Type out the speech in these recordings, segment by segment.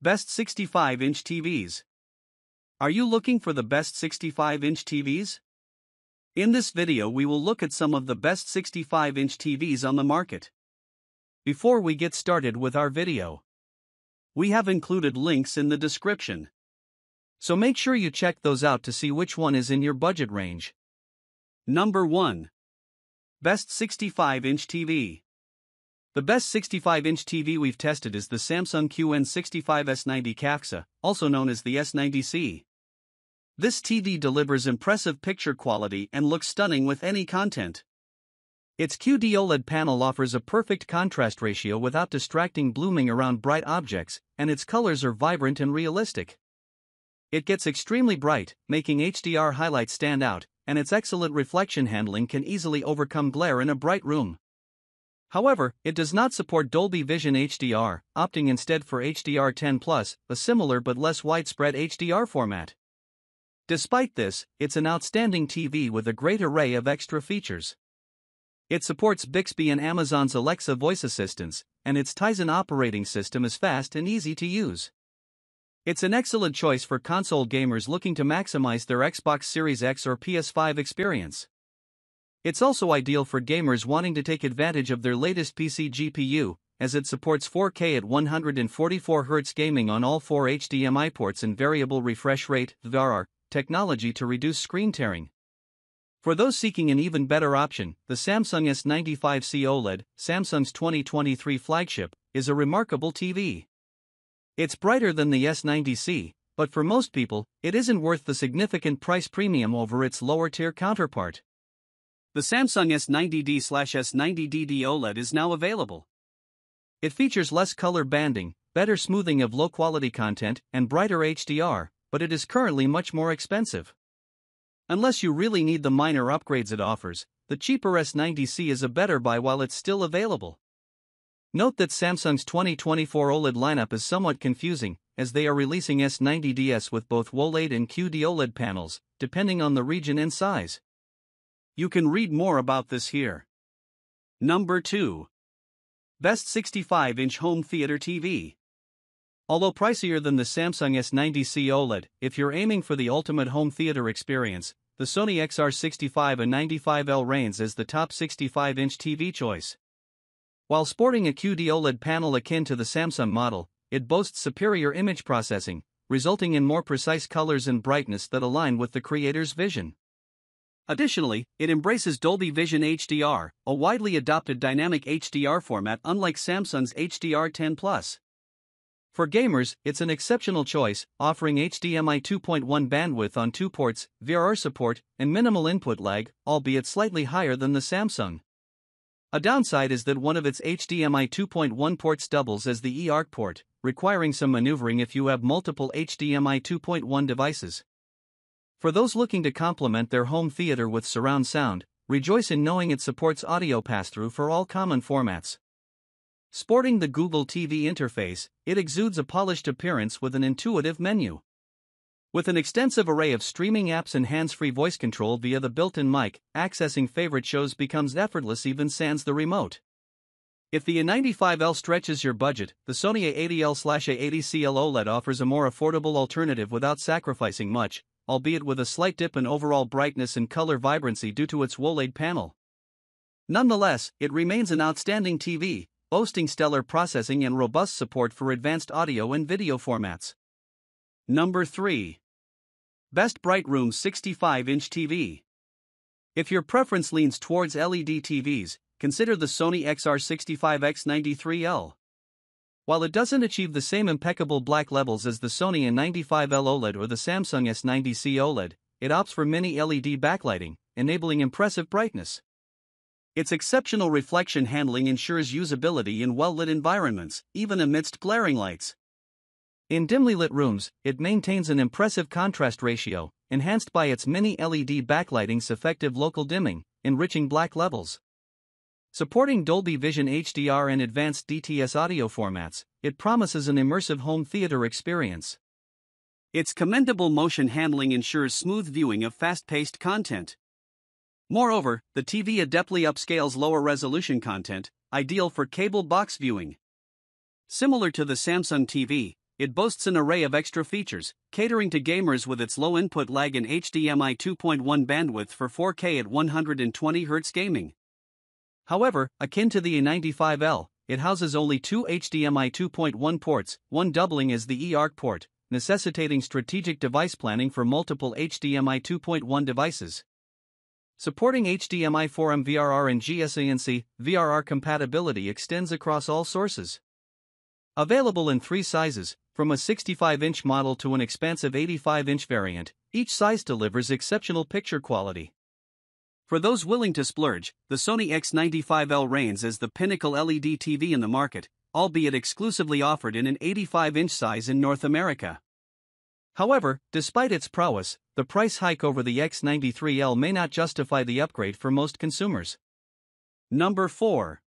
Best 65-inch TVs. Are you looking for the best 65-inch TVs? In this video we will look at some of the best 65-inch TVs on the market. Before we get started with our video, we have included links in the description. So make sure you check those out to see which one is in your budget range. Number 1. Best 65-inch TV. The best 65-inch TV we've tested is the Samsung QN65S90 CAFXA, also known as the S90C. This TV delivers impressive picture quality and looks stunning with any content. Its QD OLED panel offers a perfect contrast ratio without distracting blooming around bright objects, and its colors are vibrant and realistic. It gets extremely bright, making HDR highlights stand out, and its excellent reflection handling can easily overcome glare in a bright room. However, it does not support Dolby Vision HDR, opting instead for HDR10+, a similar but less widespread HDR format. Despite this, it's an outstanding TV with a great array of extra features. It supports Bixby and Amazon's Alexa voice assistants, and its Tizen operating system is fast and easy to use. It's an excellent choice for console gamers looking to maximize their Xbox Series X or PS5 experience. It's also ideal for gamers wanting to take advantage of their latest PC GPU, as it supports 4K at 144Hz gaming on all 4 HDMI ports and variable refresh rate (VRR) technology to reduce screen tearing. For those seeking an even better option, the Samsung S95C OLED, Samsung's 2023 flagship, is a remarkable TV. It's brighter than the S90C, but for most people, it isn't worth the significant price premium over its lower-tier counterpart. The Samsung S90D/S90DD OLED is now available. It features less color banding, better smoothing of low-quality content, and brighter HDR, but it is currently much more expensive. Unless you really need the minor upgrades it offers, the cheaper S90C is a better buy while it's still available. Note that Samsung's 2024 OLED lineup is somewhat confusing, as they are releasing S90ds with both OLED and QD OLED panels, depending on the region and size. You can read more about this here. Number 2. Best 65-inch Home Theater TV. Although pricier than the Samsung S90C OLED, if you're aiming for the ultimate home theater experience, the Sony XR65 and 95L reigns as the top 65-inch TV choice. While sporting a QD OLED panel akin to the Samsung model, it boasts superior image processing, resulting in more precise colors and brightness that align with the creator's vision. Additionally, it embraces Dolby Vision HDR, a widely adopted dynamic HDR format unlike Samsung's HDR10+. For gamers, it's an exceptional choice, offering HDMI 2.1 bandwidth on 2 ports, VRR support, and minimal input lag, albeit slightly higher than the Samsung. A downside is that one of its HDMI 2.1 ports doubles as the eARC port, requiring some maneuvering if you have multiple HDMI 2.1 devices. For those looking to complement their home theater with surround sound, rejoice in knowing it supports audio pass-through for all common formats. Sporting the Google TV interface, it exudes a polished appearance with an intuitive menu. With an extensive array of streaming apps and hands-free voice control via the built-in mic, accessing favorite shows becomes effortless even sans the remote. If the A95L stretches your budget, the Sony A80L/A80CL OLED offers a more affordable alternative without sacrificing much, albeit with a slight dip in overall brightness and color vibrancy due to its OLED panel. Nonetheless, it remains an outstanding TV, boasting stellar processing and robust support for advanced audio and video formats. Number 3. Best Bright Room 65-inch TV. If your preference leans towards LED TVs, consider the Sony XR65X93L. While it doesn't achieve the same impeccable black levels as the Sony A95L OLED or the Samsung S90C OLED, it opts for mini LED backlighting, enabling impressive brightness. Its exceptional reflection handling ensures usability in well-lit environments, even amidst glaring lights. In dimly lit rooms, it maintains an impressive contrast ratio, enhanced by its mini LED backlighting's effective local dimming, enriching black levels. Supporting Dolby Vision HDR and advanced DTS audio formats, it promises an immersive home theater experience. Its commendable motion handling ensures smooth viewing of fast-paced content. Moreover, the TV adeptly upscales lower-resolution content, ideal for cable box viewing. Similar to the Samsung TV, it boasts an array of extra features, catering to gamers with its low input lag and HDMI 2.1 bandwidth for 4K at 120Hz gaming. However, akin to the A95L, it houses only two HDMI 2.1 ports, one doubling as the eARC port, necessitating strategic device planning for multiple HDMI 2.1 devices. Supporting HDMI 4M VRR and GSANC, VRR compatibility extends across all sources. Available in three sizes, from a 65-inch model to an expansive 85-inch variant, each size delivers exceptional picture quality. For those willing to splurge, the Sony X95L reigns as the pinnacle LED TV in the market, albeit exclusively offered in an 85-inch size in North America. However, despite its prowess, the price hike over the X93L may not justify the upgrade for most consumers. Number 4.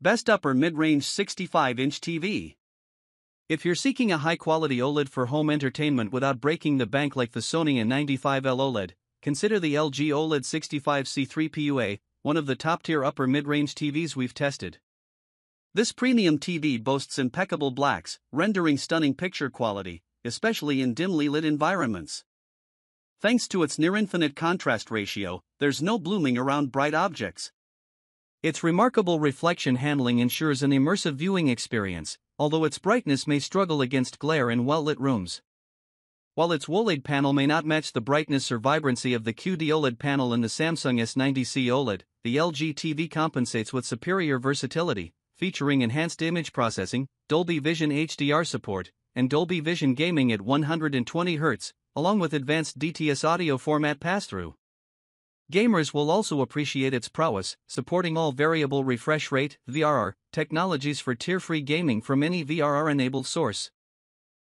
Best Upper Mid-Range 65-inch TV. If you're seeking a high-quality OLED for home entertainment without breaking the bank like the Sony A95L OLED, consider the LG OLED 65C3 PUA, one of the top-tier upper mid-range TVs we've tested. This premium TV boasts impeccable blacks, rendering stunning picture quality, especially in dimly lit environments. Thanks to its near-infinite contrast ratio, there's no blooming around bright objects. Its remarkable reflection handling ensures an immersive viewing experience, although its brightness may struggle against glare in well-lit rooms. While its OLED panel may not match the brightness or vibrancy of the QD OLED panel in the Samsung S90C OLED, the LG TV compensates with superior versatility, featuring enhanced image processing, Dolby Vision HDR support, and Dolby Vision gaming at 120Hz, along with advanced DTS audio format pass-through. Gamers will also appreciate its prowess, supporting all variable refresh rate (VRR) technologies for tear-free gaming from any VRR-enabled source.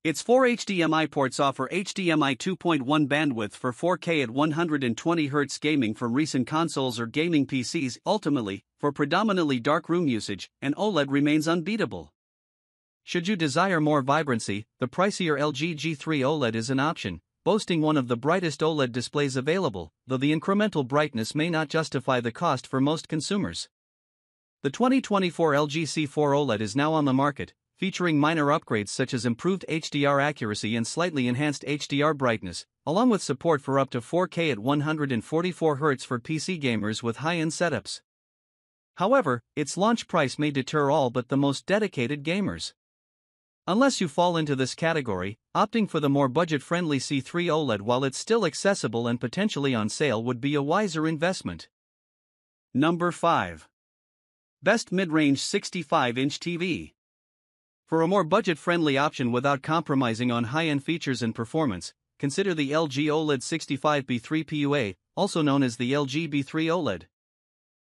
Its four HDMI ports offer HDMI 2.1 bandwidth for 4K at 120Hz gaming from recent consoles or gaming PCs. Ultimately, for predominantly dark room usage, an OLED remains unbeatable. Should you desire more vibrancy, the pricier LG G3 OLED is an option, boasting one of the brightest OLED displays available, though the incremental brightness may not justify the cost for most consumers. The 2024 LG C4 OLED is now on the market, featuring minor upgrades such as improved HDR accuracy and slightly enhanced HDR brightness, along with support for up to 4K at 144Hz for PC gamers with high-end setups. However, its launch price may deter all but the most dedicated gamers. Unless you fall into this category, opting for the more budget-friendly C3 OLED while it's still accessible and potentially on sale would be a wiser investment. Number 5. Best Mid-Range 65-inch TV. For a more budget-friendly option without compromising on high-end features and performance, consider the LG OLED 65B3 PUA, also known as the LG B3 OLED.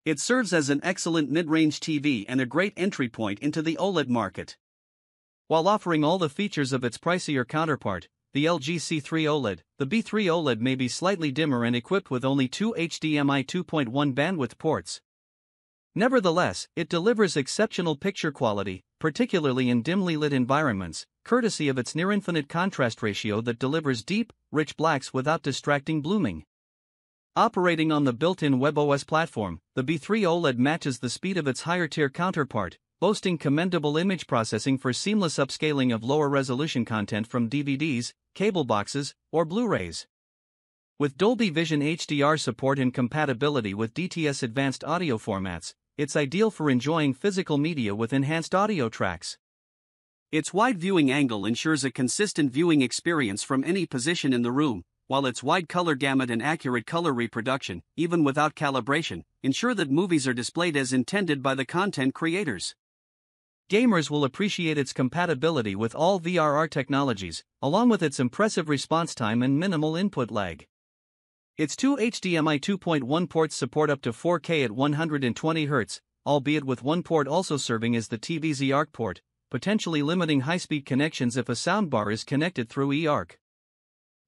It serves as an excellent mid-range TV and a great entry point into the OLED market. While offering all the features of its pricier counterpart, the LG C3 OLED, the B3 OLED may be slightly dimmer and equipped with only two HDMI 2.1 bandwidth ports. Nevertheless, it delivers exceptional picture quality, particularly in dimly lit environments, courtesy of its near-infinite contrast ratio that delivers deep, rich blacks without distracting blooming. Operating on the built-in WebOS platform, the B3 OLED matches the speed of its higher-tier counterpart, boasting commendable image processing for seamless upscaling of lower-resolution content from DVDs, cable boxes, or Blu-rays. With Dolby Vision HDR support and compatibility with DTS advanced audio formats, it's ideal for enjoying physical media with enhanced audio tracks. Its wide viewing angle ensures a consistent viewing experience from any position in the room, while its wide color gamut and accurate color reproduction, even without calibration, ensure that movies are displayed as intended by the content creators. Gamers will appreciate its compatibility with all VRR technologies, along with its impressive response time and minimal input lag. Its two HDMI 2.1 ports support up to 4K at 120Hz, albeit with one port also serving as the TV's eARC port, potentially limiting high-speed connections if a soundbar is connected through eARC.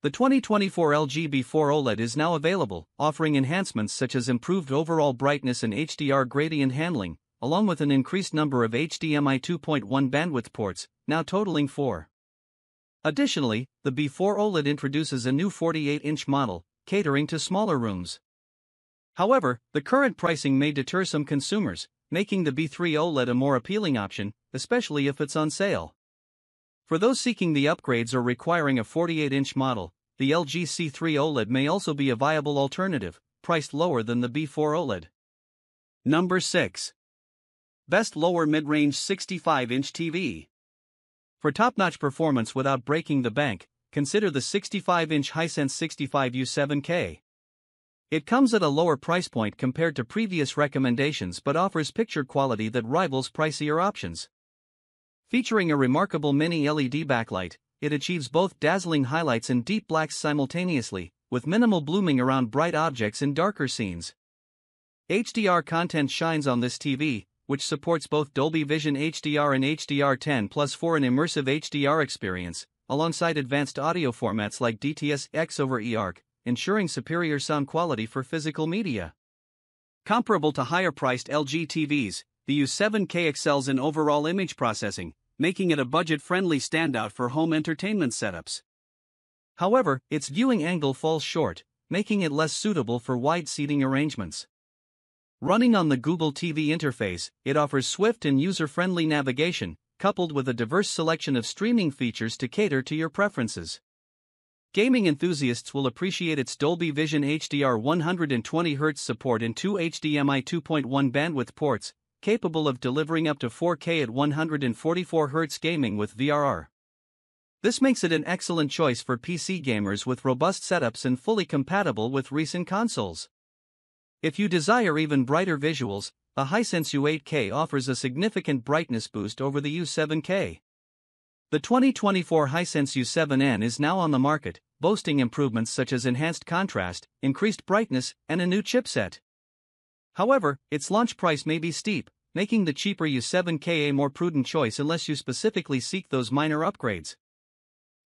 The 2024 LG B4 OLED is now available, offering enhancements such as improved overall brightness and HDR gradient handling, along with an increased number of HDMI 2.1 bandwidth ports, now totaling 4. Additionally, the B4 OLED introduces a new 48-inch model, catering to smaller rooms. However, the current pricing may deter some consumers, making the B3 OLED a more appealing option, especially if it's on sale. For those seeking the upgrades or requiring a 48-inch model, the LG C3 OLED may also be a viable alternative, priced lower than the B4 OLED. Number 6. Best lower mid-range 65-inch TV. For top-notch performance without breaking the bank, consider the 65-inch Hisense 65U7K. It comes at a lower price point compared to previous recommendations but offers picture quality that rivals pricier options. Featuring a remarkable mini LED backlight, it achieves both dazzling highlights and deep blacks simultaneously, with minimal blooming around bright objects in darker scenes. HDR content shines on this TV, which supports both Dolby Vision HDR and HDR10+ for an immersive HDR experience, alongside advanced audio formats like DTS-X over eARC, ensuring superior sound quality for physical media. Comparable to higher-priced LG TVs, the U7K excels in overall image processing, making it a budget-friendly standout for home entertainment setups. However, its viewing angle falls short, making it less suitable for wide seating arrangements. Running on the Google TV interface, it offers swift and user-friendly navigation, coupled with a diverse selection of streaming features to cater to your preferences. Gaming enthusiasts will appreciate its Dolby Vision HDR 120Hz support and two HDMI 2.1 bandwidth ports, capable of delivering up to 4K at 144Hz gaming with VRR. This makes it an excellent choice for PC gamers with robust setups and fully compatible with recent consoles. If you desire even brighter visuals, the Hisense U8K offers a significant brightness boost over the U7K. The 2024 Hisense U7N is now on the market, boasting improvements such as enhanced contrast, increased brightness, and a new chipset. However, its launch price may be steep, making the cheaper U7K a more prudent choice unless you specifically seek those minor upgrades.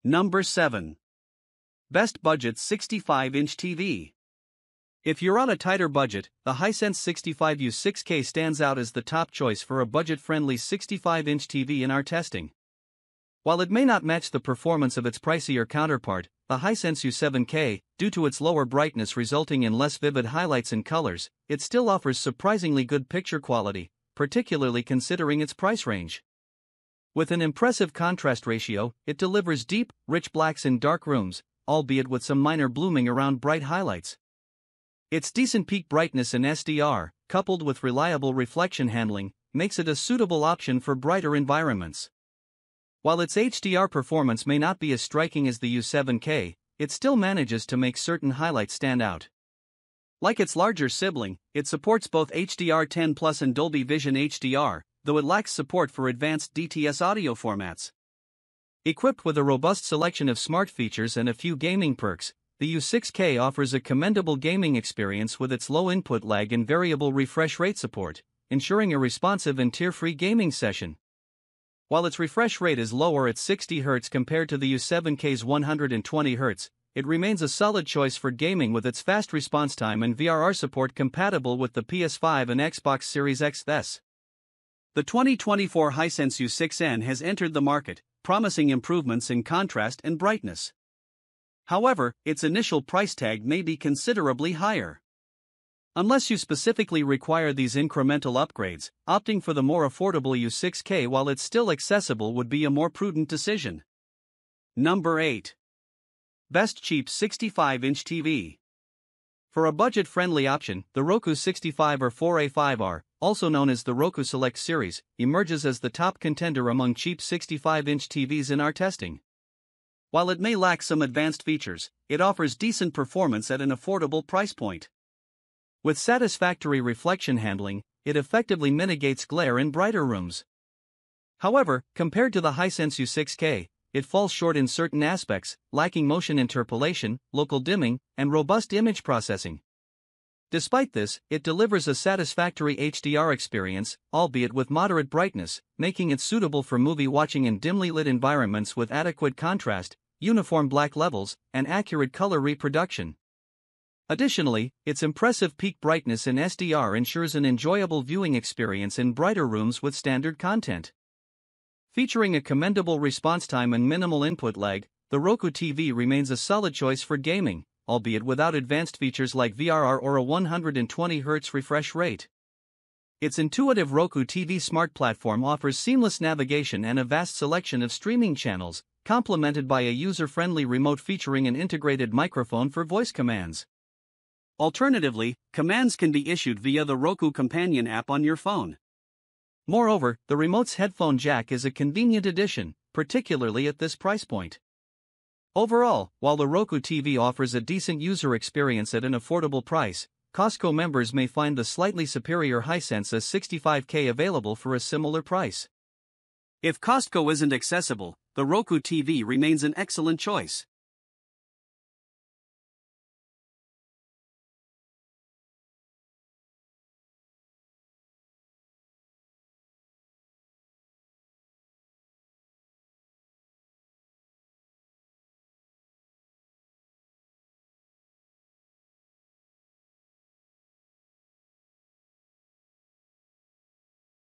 Number 7. Best Budget 65-inch TV. If you're on a tighter budget, the Hisense 65U6K stands out as the top choice for a budget-friendly 65-inch TV in our testing. While it may not match the performance of its pricier counterpart, the Hisense U7K, due to its lower brightness resulting in less vivid highlights and colors, it still offers surprisingly good picture quality, particularly considering its price range. With an impressive contrast ratio, it delivers deep, rich blacks in dark rooms, albeit with some minor blooming around bright highlights. Its decent peak brightness in SDR, coupled with reliable reflection handling, makes it a suitable option for brighter environments. While its HDR performance may not be as striking as the U7K, it still manages to make certain highlights stand out. Like its larger sibling, it supports both HDR10+ and Dolby Vision HDR, though it lacks support for advanced DTS audio formats. Equipped with a robust selection of smart features and a few gaming perks, the U6K offers a commendable gaming experience with its low input lag and variable refresh rate support, ensuring a responsive and tear-free gaming session. While its refresh rate is lower at 60 Hz compared to the U7K's 120 Hz, it remains a solid choice for gaming with its fast response time and VRR support compatible with the PS5 and Xbox Series X. The 2024 Hisense U6N has entered the market, promising improvements in contrast and brightness. However, its initial price tag may be considerably higher. Unless you specifically require these incremental upgrades, opting for the more affordable U6K while it's still accessible would be a more prudent decision. Number 8. Best Cheap 65-inch TV. For a budget-friendly option, the Roku 65 or 4A5R, also known as the Roku Select series, emerges as the top contender among cheap 65-inch TVs in our testing. While it may lack some advanced features, it offers decent performance at an affordable price point. With satisfactory reflection handling, it effectively mitigates glare in brighter rooms. However, compared to the Hisense U6K, it falls short in certain aspects, lacking motion interpolation, local dimming, and robust image processing. Despite this, it delivers a satisfactory HDR experience, albeit with moderate brightness, making it suitable for movie watching in dimly lit environments with adequate contrast, uniform black levels, and accurate color reproduction. Additionally, its impressive peak brightness in SDR ensures an enjoyable viewing experience in brighter rooms with standard content. Featuring a commendable response time and minimal input lag, the Roku TV remains a solid choice for gaming, albeit without advanced features like VRR or a 120Hz refresh rate. Its intuitive Roku TV Smart Platform offers seamless navigation and a vast selection of streaming channels, complemented by a user-friendly remote featuring an integrated microphone for voice commands. Alternatively, commands can be issued via the Roku Companion app on your phone. Moreover, the remote's headphone jack is a convenient addition, particularly at this price point. Overall, while the Roku TV offers a decent user experience at an affordable price, Costco members may find the slightly superior Hisense A65K available for a similar price. If Costco isn't accessible, the Roku TV remains an excellent choice.